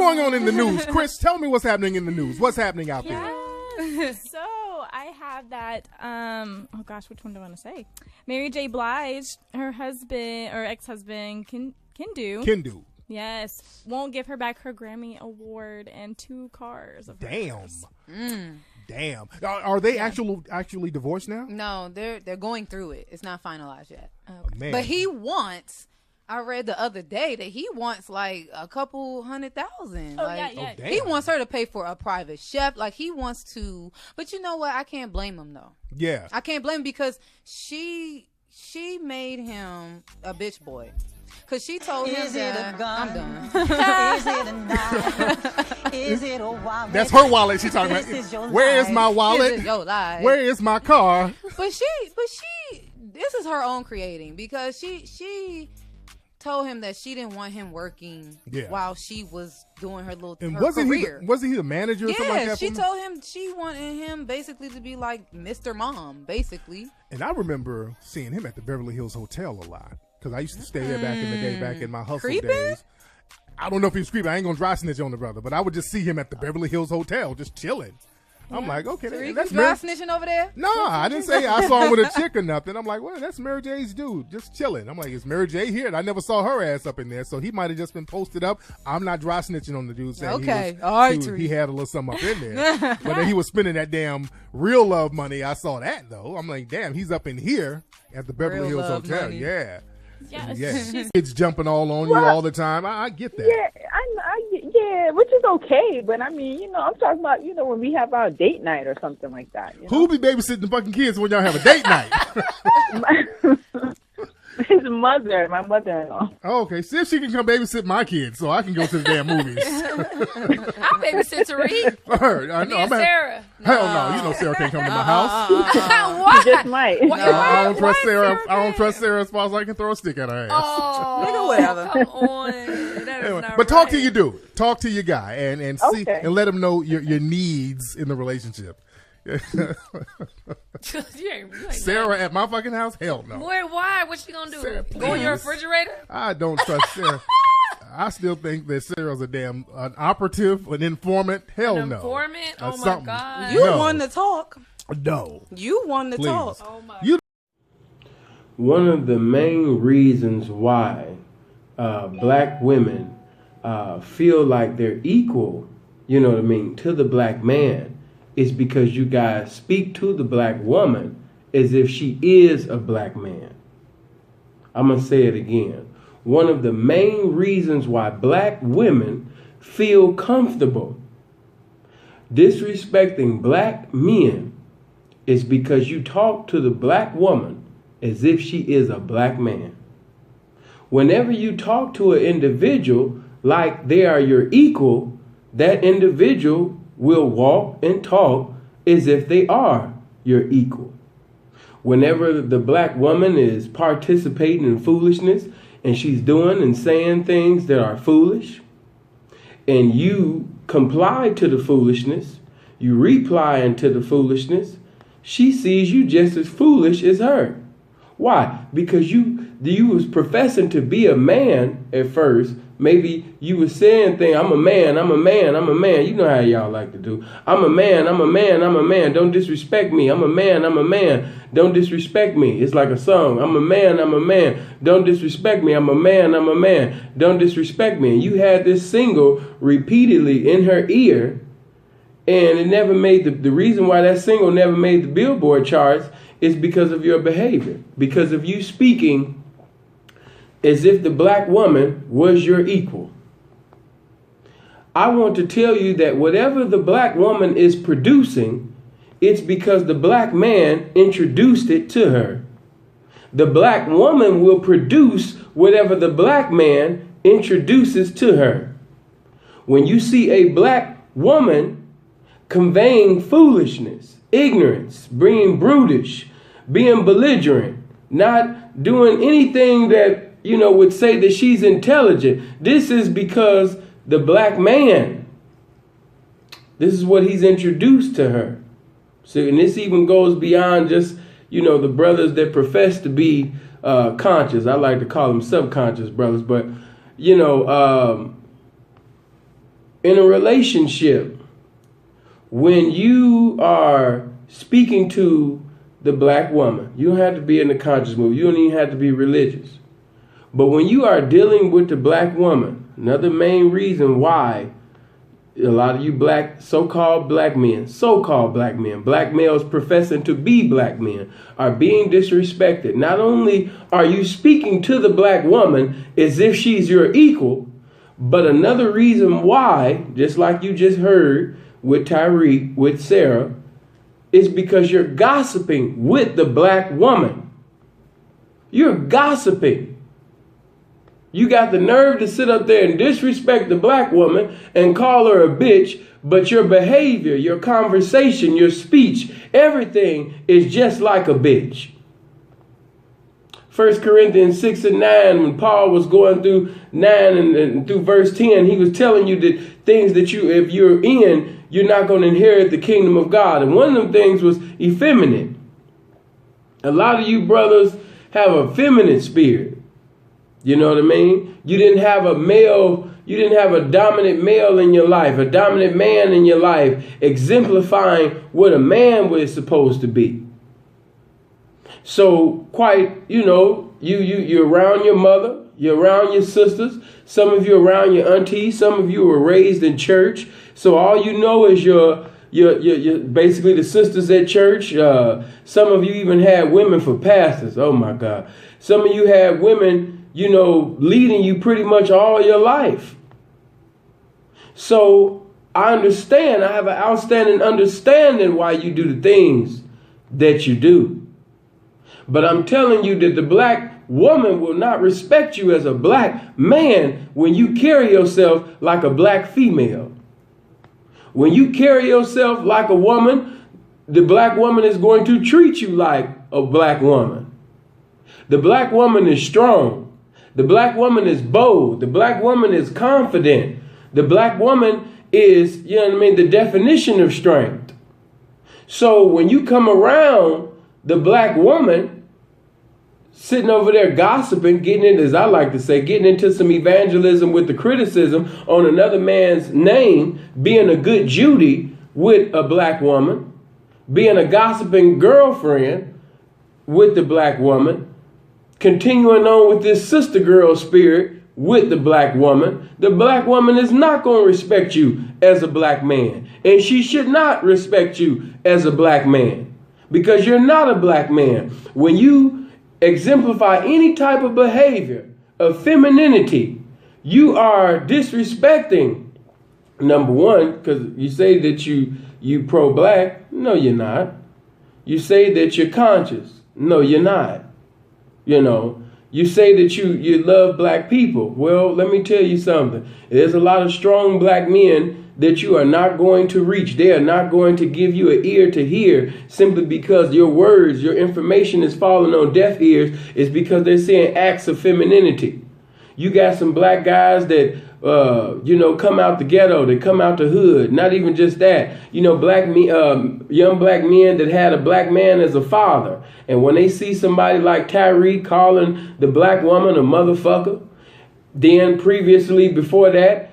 going on in the news? Chris, tell me what's happening in the news. What's happening out there? So I have that. Oh gosh, which one do I want to say? Mary J. Blige, her husband or ex-husband, Kendu. Yes, won't give her back her Grammy award and 2 cars of hers. Damn. Are they actually divorced now? No, they're going through it. It's not finalized yet. Okay. Man. But he wants. I read the other day that he wants like a couple $100,000. Oh, like, yeah. He wants her to pay for a private chef. Like he wants to. But you know what? I can't blame him though. Yeah. I can't blame him because she made him a bitch boy. Because she told him that I'm done. Is it a knife? Is it a wallet? That's her wallet she's talking about. Where is my wallet? Is your life? Where is my car? But she this is her own creating because she told him that she didn't want him working while she was doing her little career. Wasn't he the manager or something like that? She told him she wanted him basically to be like Mr. Mom, basically. And I remember seeing him at the Beverly Hills Hotel a lot because I used to stay there back in the day, back in my hustle days. I don't know if he was creeping. I ain't gonna dry snitch on the brother, but I would just see him at the Beverly Hills Hotel just chilling. I'm like, okay, that's dry snitching over there? No, I didn't say I saw him with a chick or nothing. I'm like, well, that's Mary J's dude, just chilling. I'm like, is Mary J here? And I never saw her ass up in there, so he might have just been posted up. I'm not dry snitching on the dude saying he had a little something up in there. But then he was spending that damn real love money. I saw that, though. I'm like, damn, he's up in here at the Beverly Hills Hotel. Money. Yeah. Yeah. It's jumping all on you all the time. I get that. Yeah, which is okay. But I mean, I'm talking about, when we have our date night or something like that. Who be babysitting the fucking kids when y'all have a date night? His mother, my mother-in-law. Oh, okay. See if she can come babysit my kids so I can go to the damn movies. I'll babysit Tariq. Her. I know. Sarah. Hell no. You know Sarah can't come to my house. What? You just might. I don't trust Sarah. I don't trust Sarah as far as I can throw a stick at her ass. Oh, nigga, whatever. Come on. That is not but talk right. to your dude. Talk to your guy and see and let him know your needs in the relationship. you ain't Sarah at my fucking house? Hell no. Boy, why? What she gonna do? Sarah, Go in your refrigerator? I don't trust Sarah. I still think that Sarah's an operative, an informant. Hell no. Informant? Oh my something. God. You won the talk. No. You won the talk. Oh my. One of the main reasons why black women feel like they're equal, to the black man is because you guys speak to the black woman as if she is a black man. I'm going to say it again. One of the main reasons why black women feel comfortable disrespecting black men is because you talk to the black woman as if she is a black man. Whenever you talk to an individual like they are your equal, that individual will walk and talk as if they are your equal. Whenever the black woman is participating in foolishness and she's doing and saying things that are foolish, and you comply to the foolishness, you reply into the foolishness, she sees you just as foolish as her. Why? Because you was professing to be a man at first. Maybe you was saying things, I'm a man. You know how y'all like to do. I'm a man. Don't disrespect me. I'm a man. Don't disrespect me. It's like a song. I'm a man. Don't disrespect me. I'm a man. Don't disrespect me. And you had this single repeatedly in her ear, and it never made the reason why that single never made the Billboard charts is because of your behavior, because of you speaking as if the black woman was your equal. I want to tell you that whatever the black woman is producing, it's because the black man introduced it to her. The black woman will produce whatever the black man introduces to her. When you see a black woman conveying foolishness, ignorance, being brutish, being belligerent, not doing anything that would say that she's intelligent. This is because the black man, this is what he's introduced to her. So, and this even goes beyond just, the brothers that profess to be conscious. I like to call them subconscious brothers, but, when you see a black woman conveying foolishness, ignorance, being belligerent, not doing anything that, would say that she's intelligent. This is because the black man, this is what he's introduced to her. So, and this even goes beyond just, the brothers that profess to be conscious. I like to call them subconscious brothers, but, in a relationship, when you are speaking to the black woman, you don't have to be in the conscious move. You don't even have to be religious. But when you are dealing with the black woman, another main reason why a lot of you so-called black men, black males professing to be black men are being disrespected. Not only are you speaking to the black woman as if she's your equal, but another reason why, just like you just heard with Tyreek, with Sarah, is because you're gossiping with the black woman. You're gossiping. You got the nerve to sit up there and disrespect the black woman and call her a bitch, but your behavior, your conversation, your speech, everything is just like a bitch. 1 Corinthians 6 and 9, when Paul was going through 9 and through verse 10, he was telling you that things that if you're in, you're not going to inherit the kingdom of God. And one of them things was effeminate. A lot of you brothers have a feminine spirit. You know what I mean? You didn't have a dominant male in your life, a dominant man in your life, exemplifying what a man was supposed to be. So you're around your mother, you're around your sisters, some of you around your aunties, some of you were raised in church. So all you know is your basically the sisters at church. Some of you even had women for pastors. Oh my God. Some of you had women, leading you pretty much all your life. So I understand. I have an outstanding understanding why you do the things that you do. But I'm telling you that the black woman will not respect you as a black man when you carry yourself like a black female. When you carry yourself like a woman, the black woman is going to treat you like a black woman. The black woman is strong. The black woman is bold. The black woman is confident. The black woman is, the definition of strength. So when you come around the black woman sitting over there gossiping, getting into, as I like to say, getting into some evangelism with the criticism on another man's name, being a good Judy with a black woman, being a gossiping girlfriend with the black woman, continuing on with this sister girl spirit with the black woman is not going to respect you as a black man. And she should not respect you as a black man, because you're not a black man. When you exemplify any type of behavior of femininity, you are disrespecting, number one, because you say that you pro-black. No, you're not. You say that you're conscious. No, you're not. You say that you love black people. Well, let me tell you something. There's a lot of strong black men that you are not going to reach. They are not going to give you an ear to hear simply because your words, your information is falling on deaf ears. It's because they're saying acts of femininity. You got some black guys that, come out the ghetto. They come out the hood. Not even just that. Young black men that had a black man as a father. And when they see somebody like Tyreek calling the black woman a motherfucker, then previously before that,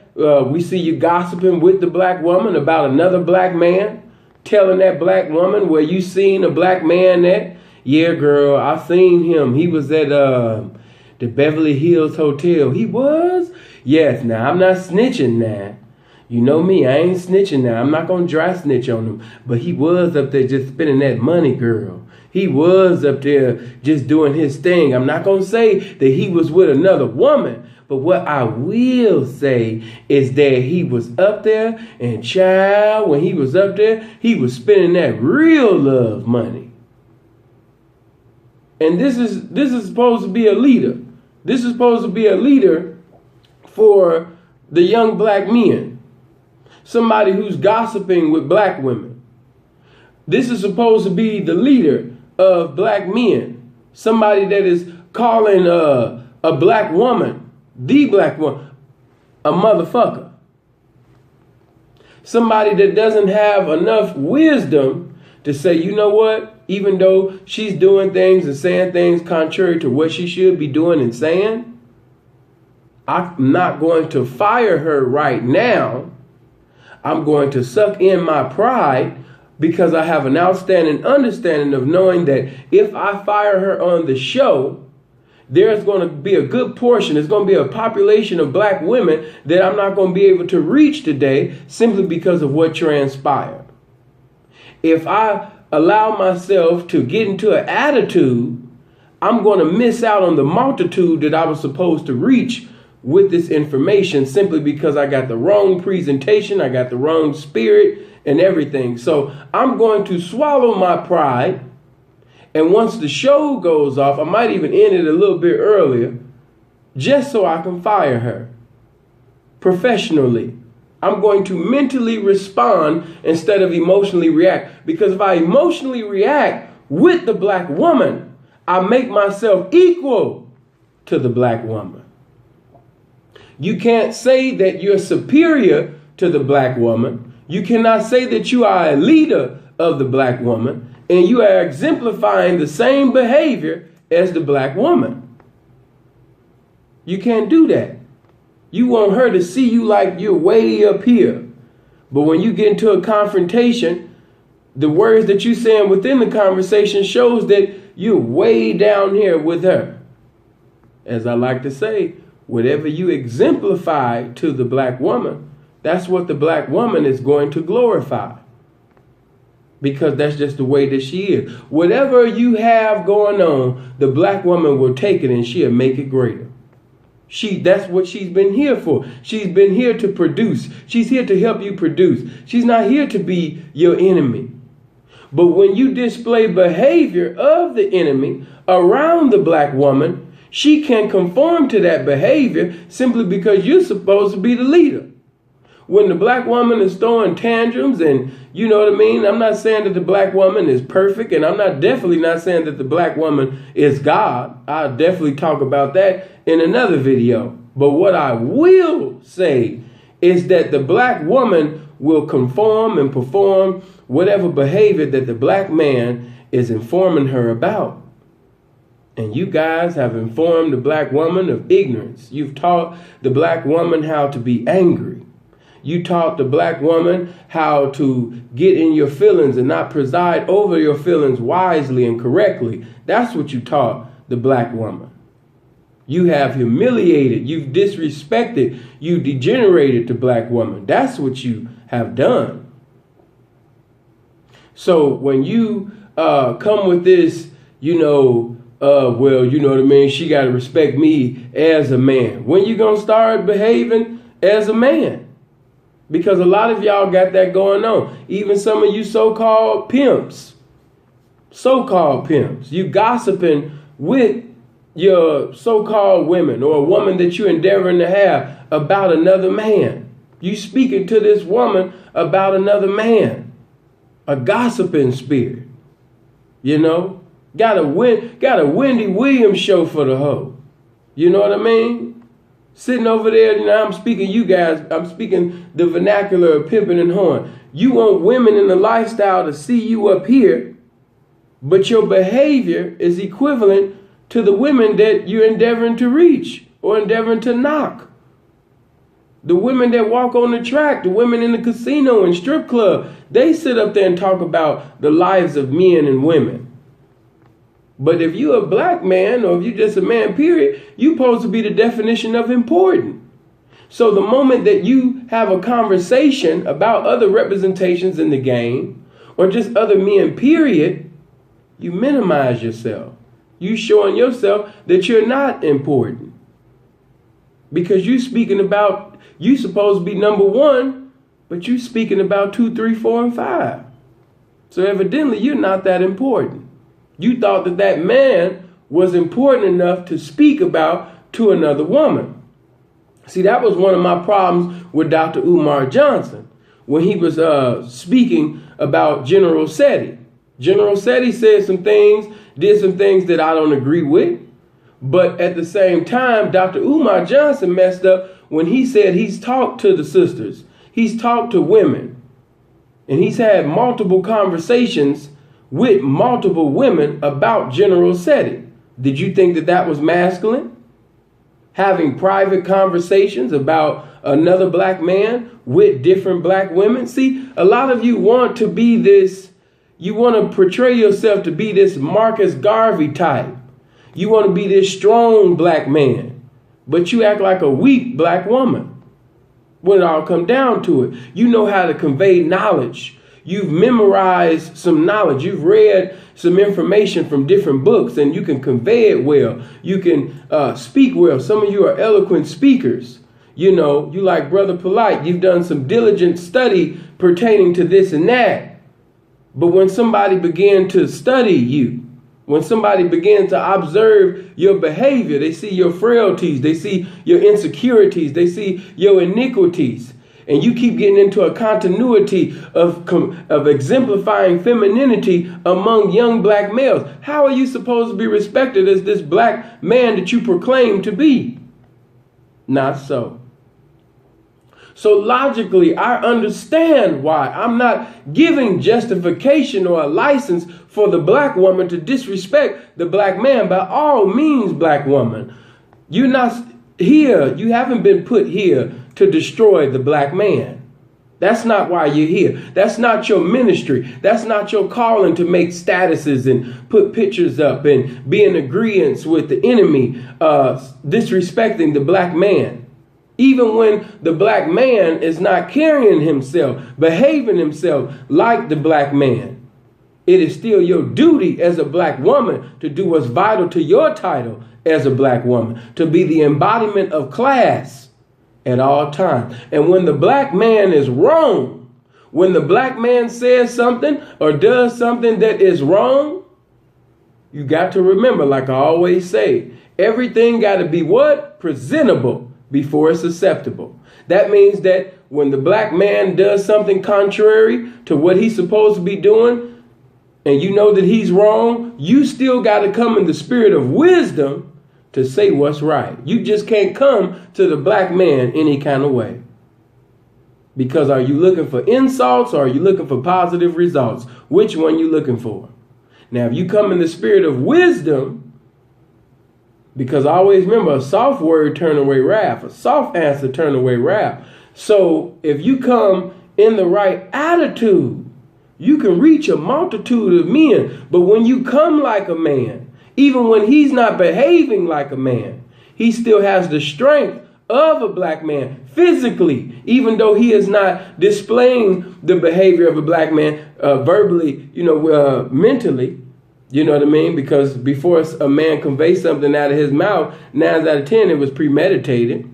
we see you gossiping with the black woman about another black man, telling that black woman, where you seen a black man at? Yeah, girl, I seen him. He was at the Beverly Hills Hotel. He was? Yes, now I'm not snitching now. You know me, I ain't snitching now. I'm not going to dry snitch on him. But he was up there just spending that money, girl. He was up there just doing his thing. I'm not going to say that he was with another woman. But what I will say is that he was up there, and child, when he was up there, he was spending that real love money. And this is supposed to be a leader. This is supposed to be a leader for the young black men. Somebody who's gossiping with black women. This is supposed to be the leader of black men. Somebody that is calling a black woman, the black woman, a motherfucker. Somebody that doesn't have enough wisdom to say, you know what? Even though she's doing things and saying things contrary to what she should be doing and saying, I'm not going to fire her right now I'm going to suck in my pride because I have an outstanding understanding of knowing that if I fire her on the show, there's going to be a good portion, there's going to be a population of black women that I'm not going to be able to reach today simply because of what transpired. If I allow myself to get into an attitude, I'm going to miss out on the multitude that I was supposed to reach with this information simply because I got the wrong presentation, I got the wrong spirit and everything. So I'm going to swallow my pride. And once the show goes off, I might even end it a little bit earlier just so I can fire her professionally. I'm going to mentally respond instead of emotionally react. Because if I emotionally react with the black woman, I make myself equal to the black woman. You can't say that you're superior to the black woman. You cannot say that you are a leader of the black woman and you are exemplifying the same behavior as the black woman. You can't do that. You want her to see you like you're way up here. But when you get into a confrontation, the words that you're saying within the conversation shows that you're way down here with her. As I like to say, whatever you exemplify to the black woman, that's what the black woman is going to glorify. Because that's just the way that she is. Whatever you have going on, the black woman will take it and she'll make it greater. That's what she's been here for. She's been here to produce. She's here to help you produce. She's not here to be your enemy. But when you display behavior of the enemy around the black woman, she can conform to that behavior simply because you're supposed to be the leader. When the black woman is throwing tantrums and, you know what I mean? I'm not saying that the black woman is perfect, and I'm definitely not saying that the black woman is God. I'll definitely talk about that in another video. But what I will say is that the black woman will conform and perform whatever behavior that the black man is informing her about. And you guys have informed the black woman of ignorance. You've taught the black woman how to be angry. You taught the black woman how to get in your feelings and not preside over your feelings wisely and correctly. That's what you taught the black woman. You have humiliated, you've disrespected, you degenerated the black woman. That's what you have done. So when you come with this, well, you know what I mean? She got to respect me as a man. When you going to start behaving as a man? Because a lot of y'all got that going on. Even some of you so-called pimps. You gossiping with your so-called women or a woman that you're endeavoring to have about another man. You speaking to this woman about another man. A gossiping spirit. Got a Wendy Williams show for the hoe. You know what I mean? Sitting over there, I'm speaking you guys, I'm speaking the vernacular of pimping and whoring. You want women in the lifestyle to see you up here, but your behavior is equivalent to the women that you're endeavoring to reach or endeavoring to knock. The women that walk on the track, the women in the casino and strip club, they sit up there and talk about the lives of men and women. But if you're a black man or if you're just a man, period, you're supposed to be the definition of important. So the moment that you have a conversation about other representations in the game or just other men, period, you minimize yourself. You showing yourself that you're not important. Because you supposed to be number one, but you speaking about 2, 3, 4, and 5. So evidently you're not that important. You thought that man was important enough to speak about to another woman. See, that was one of my problems with Dr. Umar Johnson when he was speaking about General Seti. General Seti said some things, did some things that I don't agree with. But at the same time, Dr. Umar Johnson messed up when he said he's talked to the sisters. He's talked to women. And he's had multiple conversations with multiple women about General Seti. Did you think that was masculine? having private conversations about another black man with different black women. See, a lot of you want to be this, you want to portray yourself to be this Marcus Garvey type. You want to be this strong black man, but you act like a weak black woman. When it all come down to it, you know how to convey knowledge. You've memorized some knowledge. You've read some information from different books, and you can convey it well. You can speak well. Some of you are eloquent speakers. You know, you like Brother Polite. You've done some diligent study pertaining to this and that. But when somebody began to study you, when somebody begins to observe your behavior, they see your frailties, they see your insecurities, they see your iniquities, and you keep getting into a continuity of exemplifying femininity among young black males. How are you supposed to be respected as this black man that you proclaim to be? Not so. So logically, I understand why I'm not giving justification or a license for the black woman to disrespect the black man. By all means, black woman, you're not here. You haven't been put here to destroy the black man. That's not why you're here. That's not your ministry. That's not your calling to make statuses and put pictures up and be in agreement with the enemy, disrespecting the black man. Even when the black man is not carrying himself, behaving himself like the black man, it is still your duty as a black woman to do what's vital to your title as a black woman, to be the embodiment of class at all times. And when the black man is wrong, when the black man says something or does something that is wrong, you got to remember, like I always say, everything got to be what? Presentable before it's acceptable. That means that when the black man does something contrary to what he's supposed to be doing, and you know that he's wrong, you still got to come in the spirit of wisdom to say what's right. You just can't come to the black man any kind of way. Because are you looking for insults or are you looking for positive results? Which one you looking for? Now, if you come in the spirit of wisdom, because I always remember, a soft word turn away wrath. A soft answer turn away wrath. So if you come in the right attitude, you can reach a multitude of men. But when you come like a man, even when he's not behaving like a man, he still has the strength of a black man physically, even though he is not displaying the behavior of a black man verbally, mentally. You know what I mean? Because before a man conveys something out of his mouth, 9 out of 10, it was premeditated.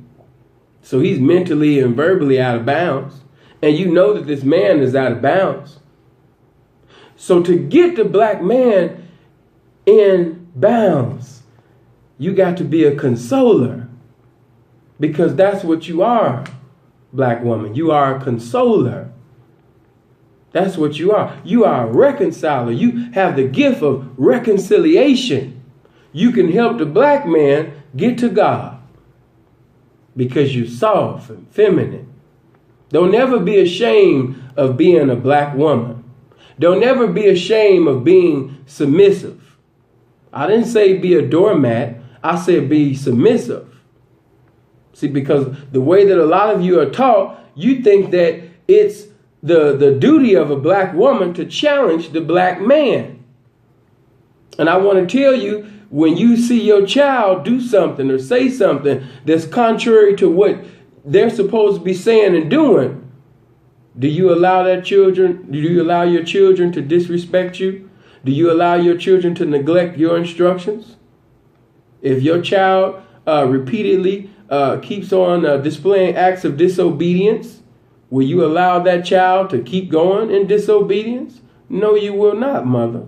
So he's mentally and verbally out of bounds. And you know that this man is out of bounds. So to get the black man in bounds, you got to be a consoler. Because that's what you are, black woman. You are a consoler. That's what you are. You are a reconciler. You have the gift of reconciliation. You can help the black man get to God because you're soft and feminine. Don't ever be ashamed of being a black woman. Don't ever be ashamed of being submissive. I didn't say be a doormat. I said be submissive. See, because the way that a lot of you are taught, you think that it's the duty of a black woman to challenge the black man. And I want to tell you, when you see your child do something or say something that's contrary to what they're supposed to be saying and doing, do you allow your children to disrespect you? Do you allow your children to neglect your instructions? If your child repeatedly keeps on displaying acts of disobedience, will you allow that child to keep going in disobedience? No, you will not, mother.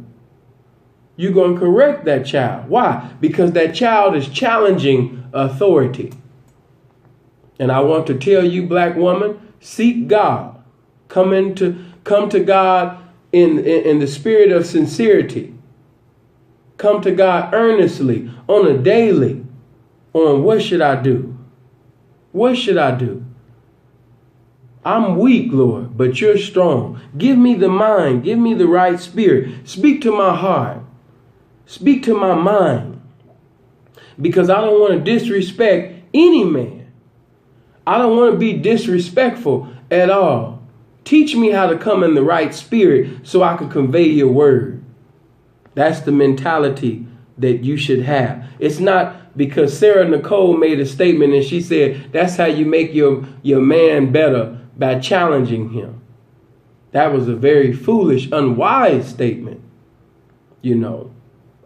You're going to correct that child. Why? Because that child is challenging authority. And I want to tell you, black woman, seek God. Come to God in the spirit of sincerity. Come to God earnestly on a daily on what should I do? What should I do? I'm weak, Lord, but you're strong. Give me the mind. Give me the right spirit. Speak to my heart. Speak to my mind. Because I don't want to disrespect Any man. I don't want to be disrespectful at all. Teach me how to come in the right spirit so I can convey your word. That's the mentality that you should have. It's not because Sarah Nicole made a statement and she said that's how you make your man better, by challenging him. That was a very foolish, unwise statement.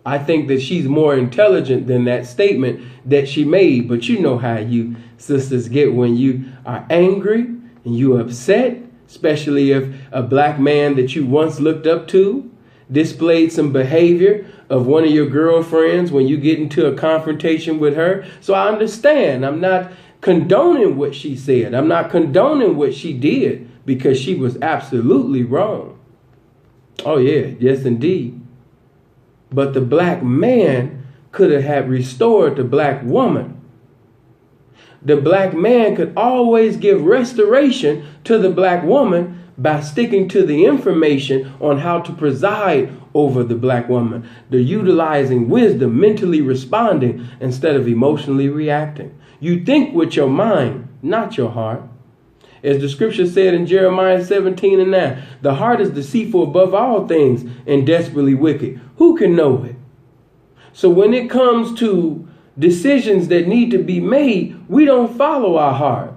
I think that she's more intelligent than that statement that she made. But you know how you sisters get when you are angry and you are upset, especially if a black man that you once looked up to displayed some behavior of one of your girlfriends when you get into a confrontation with her. So I understand. I'm not condoning what she said. I'm not condoning what she did, because she was absolutely wrong. Oh, yeah. Yes, indeed. But the black man could have restored the black woman. The black man could always give restoration to the black woman by sticking to the information on how to preside over the black woman. They're utilizing wisdom, mentally responding instead of emotionally reacting. You think with your mind, not your heart. As the scripture said in Jeremiah 17:9, the heart is deceitful above all things and desperately wicked. Who can know it? So when it comes to decisions that need to be made, we don't follow our heart.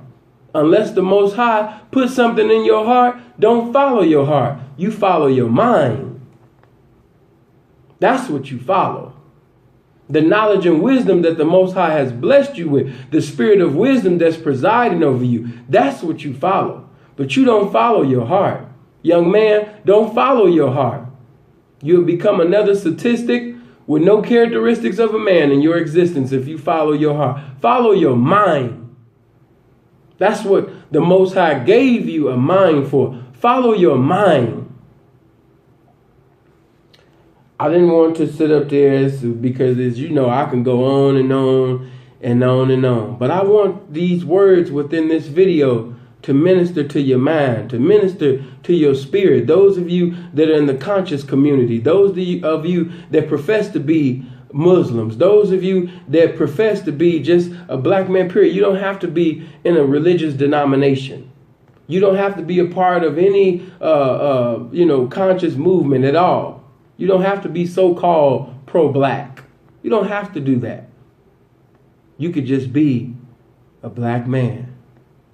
Unless the Most High puts something in your heart, don't follow your heart. You follow your mind. That's what you follow. The knowledge and wisdom that the Most High has blessed you with, the spirit of wisdom that's presiding over you, that's what you follow. But you don't follow your heart. Young man, don't follow your heart. You'll become another statistic with no characteristics of a man in your existence if you follow your heart. Follow your mind. That's what the Most High gave you a mind for. Follow your mind. I didn't want to sit up there because, as you know, I can go on and on and on and on. But I want these words within this video to minister to your mind, to minister to your spirit. Those of you that are in the conscious community, those of you that profess to be Muslims, those of you that profess to be just a black man, period. You don't have to be in a religious denomination. You don't have to be a part of any, conscious movement at all. You don't have to be so-called pro-black. You don't have to do that. You could just be a black man.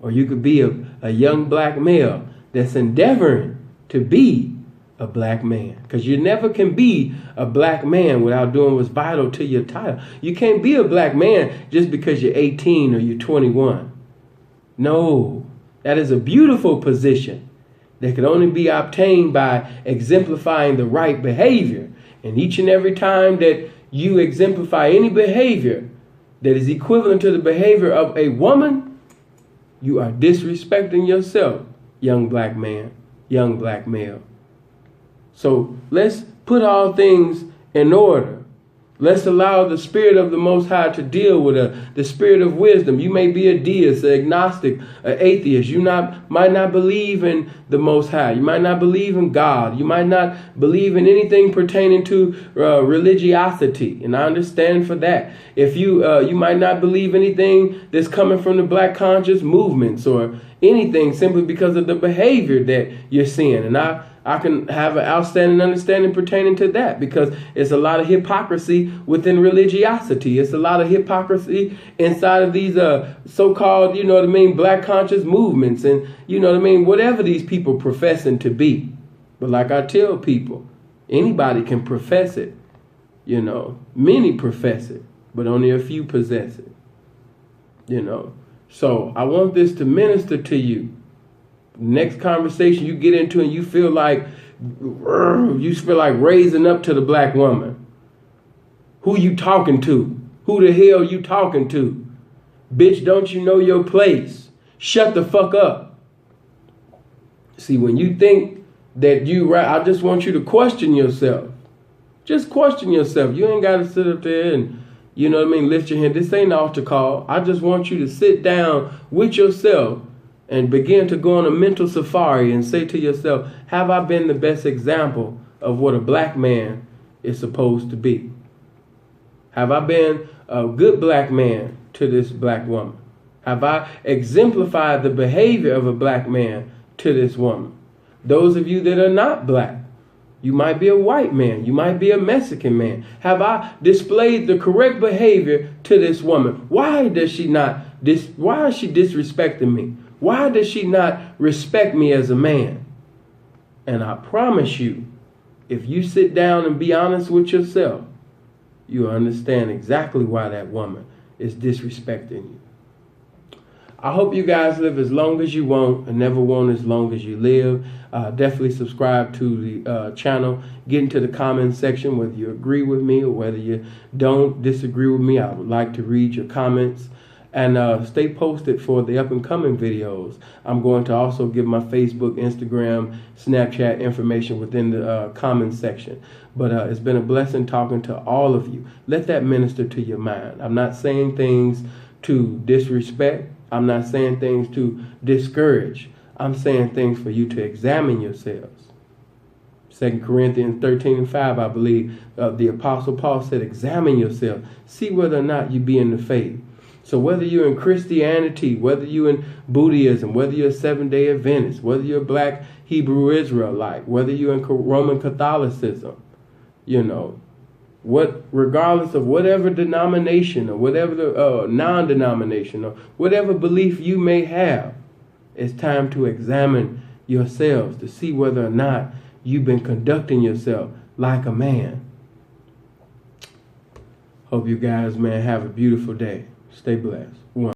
Or you could be a young black male that's endeavoring to be a black man. Because you never can be a black man without doing what's vital to your title. You can't be a black man just because you're 18 or you're 21. No, that is a beautiful position that can only be obtained by exemplifying the right behavior. And each and every time that you exemplify any behavior that is equivalent to the behavior of a woman, you are disrespecting yourself, young black man, young black male. So let's put all things in order. Let's allow the spirit of the Most High to deal with the spirit of wisdom. You may be a deist, an agnostic, an atheist. You might not believe in the Most High. You might not believe in God. You might not believe in anything pertaining to religiosity. And I understand for that. If you might not believe anything that's coming from the black conscious movements or anything simply because of the behavior that you're seeing. And I can have an outstanding understanding pertaining to that, because it's a lot of hypocrisy within religiosity. It's a lot of hypocrisy inside of these so-called, black conscious movements and, whatever these people professing to be. But like I tell people, anybody can profess it. Many profess it, but only a few possess it. So I want this to minister to you. Next conversation you get into and you feel like raising up to the black woman. Who you talking to? Who the hell you talking to? Bitch, don't you know your place? Shut the fuck up. See, when you think that I just want you to question yourself. Just question yourself. You ain't got to sit up there and, lift your hand. This ain't an altar call. I just want you to sit down with yourself and begin to go on a mental safari and say to yourself, have I been the best example of what a black man is supposed to be? Have I been a good black man to this black woman? Have I exemplified the behavior of a black man to this woman? Those of you that are not black, you might be a white man, you might be a Mexican man. Have I displayed the correct behavior to this woman? Why is she disrespecting me? Why does she not respect me as a man? And I promise you, if you sit down and be honest with yourself, you'll understand exactly why that woman is disrespecting you. I hope you guys live as long as you want and never want as long as you live. Definitely subscribe to the channel. Get into the comment section whether you agree with me or whether you don't disagree with me. I would like to read your comments. And stay posted for the up and coming videos. I'm going to also give my Facebook, Instagram, Snapchat information within the comment section. But it's been a blessing talking to all of you. Let that minister to your mind. I'm not saying things to disrespect. I'm not saying things to discourage. I'm saying things for you to examine yourselves. 2 Corinthians 13:5, I believe, the Apostle Paul said, examine yourself. See whether or not you be in the faith. So whether you're in Christianity, whether you're in Buddhism, whether you're a Seventh-day Adventist, whether you're a black Hebrew Israelite, whether you're in Roman Catholicism, regardless of whatever denomination or whatever non-denomination or whatever belief you may have, it's time to examine yourselves to see whether or not you've been conducting yourself like a man. Hope you guys, man, have a beautiful day. Stay blessed. One.